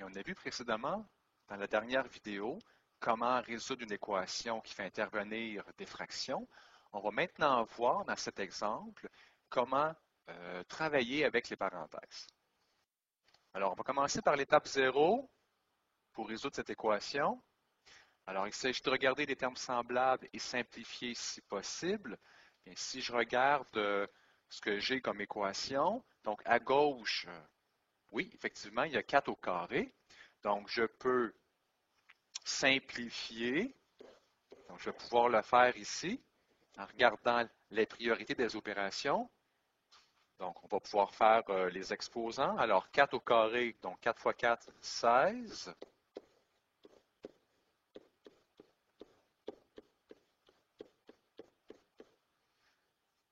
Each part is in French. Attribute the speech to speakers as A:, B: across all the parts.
A: Et on a vu précédemment, dans la dernière vidéo, comment résoudre une équation qui fait intervenir des fractions. On va maintenant voir dans cet exemple comment travailler avec les parenthèses. Alors, on va commencer par l'étape 0 pour résoudre cette équation. Alors, il s'agit de regarder les termes semblables et simplifier si possible. Bien, si je regarde ce que j'ai comme équation, donc à gauche, oui, effectivement, il y a 4 au carré. Donc, je peux simplifier. Donc, je vais pouvoir le faire ici en regardant les priorités des opérations. Donc, on va pouvoir faire les exposants. Alors, 4 au carré, donc 4 fois 4, 16.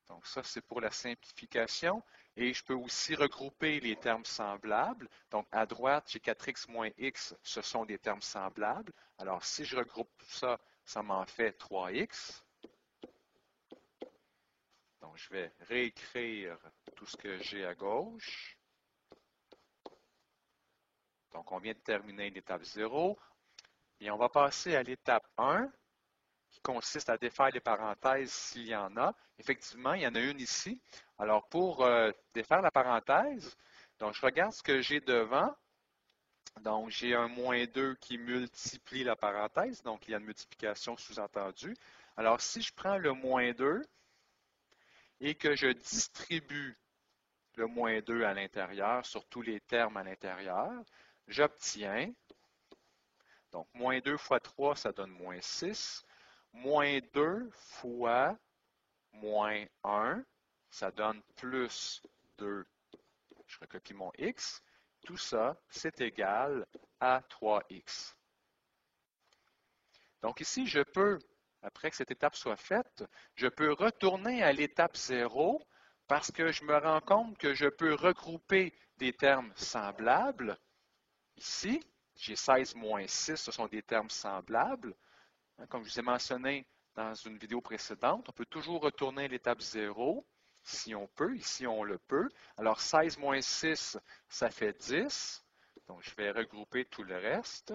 A: Donc, ça, c'est pour la simplification. Et je peux aussi regrouper les termes semblables. Donc, à droite, j'ai 4x moins x, ce sont des termes semblables. Alors, si je regroupe tout ça, ça m'en fait 3x. Donc, je vais réécrire tout ce que j'ai à gauche. Donc, on vient de terminer l'étape 0. Et on va passer à l'étape 1, qui consiste à défaire les parenthèses s'il y en a. Effectivement, il y en a une ici. Alors, pour défaire la parenthèse, donc je regarde ce que j'ai devant. Donc, j'ai un moins 2 qui multiplie la parenthèse. Donc, il y a une multiplication sous-entendue. Alors, si je prends le moins 2 et que je distribue le moins 2 à l'intérieur sur tous les termes à l'intérieur, j'obtiens, donc moins 2 fois 3, ça donne moins 6. Moins 2 fois moins 1, ça donne plus 2. Je recopie mon x. Tout ça, c'est égal à 3x. Donc ici, je peux, après que cette étape soit faite, je peux retourner à l'étape 0 parce que je me rends compte que je peux regrouper des termes semblables. Ici, j'ai 16 moins 6, ce sont des termes semblables. Comme je vous ai mentionné dans une vidéo précédente, on peut toujours retourner à l'étape 0 si on peut. Ici, on le peut. Alors, 16 moins 6, ça fait 10. Donc, je vais regrouper tout le reste.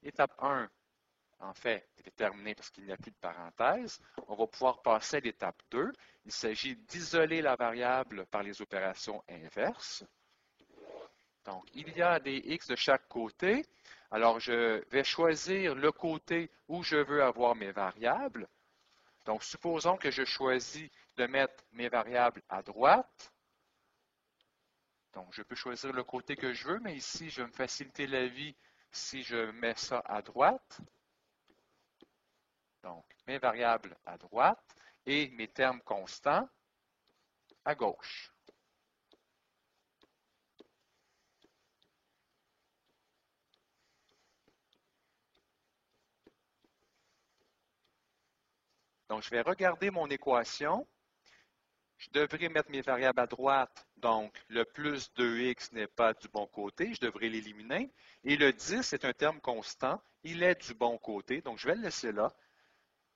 A: Étape 1, en fait, est terminée parce qu'il n'y a plus de parenthèse. On va pouvoir passer à l'étape 2. Il s'agit d'isoler la variable par les opérations inverses. Donc, il y a des x de chaque côté. Alors, je vais choisir le côté où je veux avoir mes variables. Donc, supposons que je choisis de mettre mes variables à droite. Donc, je peux choisir le côté que je veux, mais ici, je vais me faciliter la vie si je mets ça à droite. Donc, mes variables à droite et mes termes constants à gauche. Donc, je vais regarder mon équation. Je devrais mettre mes variables à droite, donc le plus 2x n'est pas du bon côté, je devrais l'éliminer. Et le 10 est un terme constant, il est du bon côté, donc je vais le laisser là.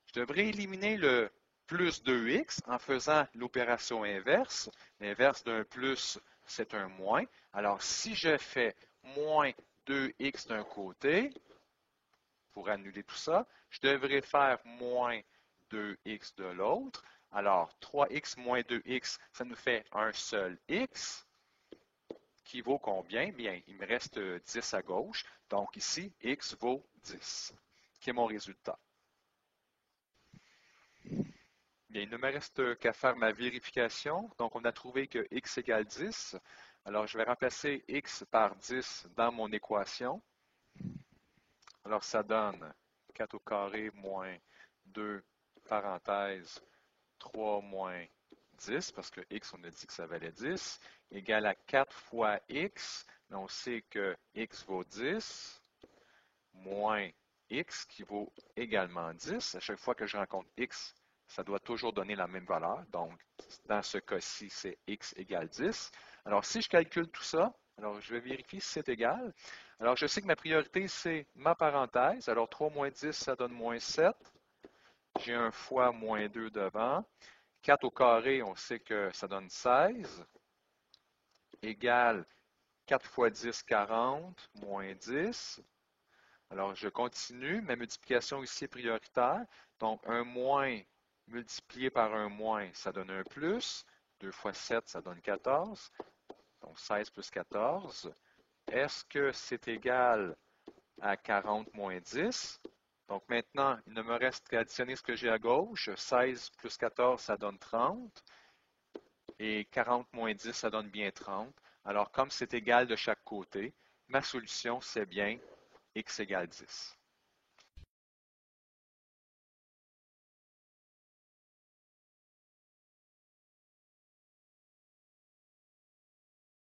A: Je devrais éliminer le plus 2x en faisant l'opération inverse. L'inverse d'un plus, c'est un moins. Alors, si je fais moins 2x d'un côté, pour annuler tout ça, je devrais faire moins 2x de l'autre. Alors, 3x moins 2x, ça nous fait un seul x, qui vaut combien? Bien, il me reste 10 à gauche. Donc ici, x vaut 10, qui est mon résultat. Bien, il ne me reste qu'à faire ma vérification. Donc, on a trouvé que x égale 10. Alors, je vais remplacer x par 10 dans mon équation. Alors, ça donne 4 au carré moins 2 parenthèse 3 moins 10, parce que x, on a dit que ça valait 10, égale à 4 fois x. On sait que x vaut 10, moins x qui vaut également 10. À chaque fois que je rencontre x, ça doit toujours donner la même valeur. Donc, dans ce cas-ci, c'est x égale 10. Alors, si je calcule tout ça, alors je vais vérifier si c'est égal. Alors, je sais que ma priorité, c'est ma parenthèse. Alors, 3 moins 10, ça donne moins 7. J'ai un fois moins 2 devant. 4 au carré, on sait que ça donne 16, égale 4 fois 10, 40, moins 10. Alors, je continue. Ma multiplication ici est prioritaire. Donc, un moins multiplié par un moins, ça donne un plus. 2 fois 7, ça donne 14. Donc, 16 plus 14. Est-ce que c'est égal à 40 moins 10? Donc, maintenant, il ne me reste qu'à additionner ce que j'ai à gauche. 16 plus 14, ça donne 30. Et 40 moins 10, ça donne bien 30. Alors, comme c'est égal de chaque côté, ma solution, c'est bien x égale 10.